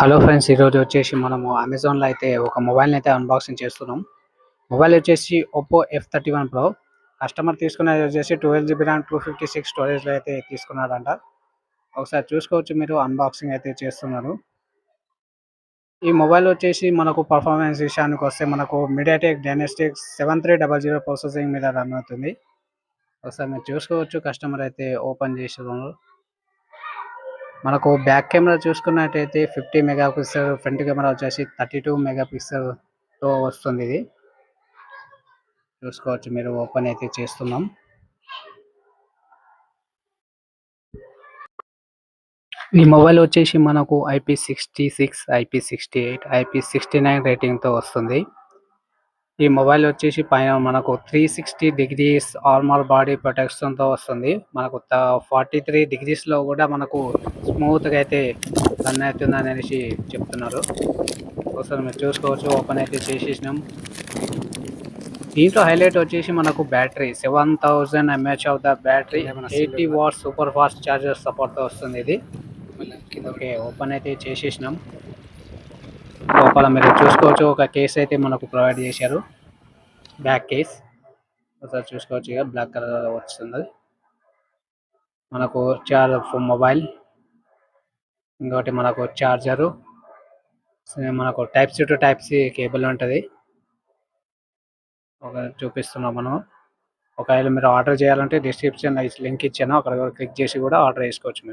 Hello friends, ఈరోజు వచ్చేసి మనము అమెజాన్లో అయితే ఒక మొబైల్ని అయితే అన్బాక్సింగ్ చేస్తున్నాం. మొబైల్ వచ్చేసి ఒప్పో F31 Pro. కస్టమర్ తీసుకునేది వచ్చేసి 12 GB ర్యామ్ 256 స్టోరేజ్లో అయితే తీసుకున్నాడంట. ఒకసారి చూసుకోవచ్చు, మీరు అన్బాక్సింగ్ అయితే చేస్తున్నారు. ఈ మొబైల్ వచ్చేసి మనకు పర్ఫార్మెన్స్ విషయానికి వస్తే మనకు మీడియాటెక్ డైనస్టిక్ 7300 ప్రాసెసింగ్ మీద రన్ అవుతుంది. ఒకసారి మీరు చూసుకోవచ్చు, కస్టమర్ అయితే ఓపెన్ చేస్తున్నారు. మనకు బ్యాక్ కెమెరా చూసుకున్నట్టయితే 50 మెగాపిక్సెల్, ఫ్రంట్ కెమెరా వచ్చేసి 32 మెగాపిక్సెల్తో వస్తుంది. ఇది చూసుకోవచ్చు, మీరు ఓపెన్ అయితే చేస్తున్నాం. ఈ మొబైల్ వచ్చేసి మనకు IP66, IP68, IP69 రేటింగ్తో వస్తుంది. ఈ మొబైల్ వచ్చేసి పైన మనకు 360 డిగ్రీస్ ఆర్మర్ బాడీ ప్రొటెక్షన్తో వస్తుంది. మనకు 43 డిగ్రీస్లో కూడా మనకు స్మూత్గా అయితే రన్ అవుతుంది అనేసి చెప్తున్నారు. ఒకసారి మీరు చూసుకోవచ్చు, ఓపెన్ అయితే చేసేసినాం. దీంట్లో హైలైట్ వచ్చేసి మనకు battery 7000 mAh of the battery, 80 watts super fast charger సపోర్ట్తో వస్తుంది. ఇది ఓకే, ఓపెన్ అయితే చేసేసినాం. లోపల మీరు చూసుకోవచ్చు, ఒక కేస్ అయితే మనకు ప్రొవైడ్ చేశారు, బ్యాక్ కేస్. ఒకసారి చూసుకోవచ్చు, ఇక బ్లాక్ కలర్ వస్తుంది. మనకు మొబైల్, ఇంకోటి మనకు చార్జరు, మనకు type C to type C cable ఉంటుంది. ఒక చూపిస్తున్నాం మనం. ఒకవేళ మీరు ఆర్డర్ చేయాలంటే డిస్క్రిప్షన్ లింక్ ఇచ్చాను, అక్కడ క్లిక్ చేసి కూడా ఆర్డర్ చేసుకోవచ్చు మీరు.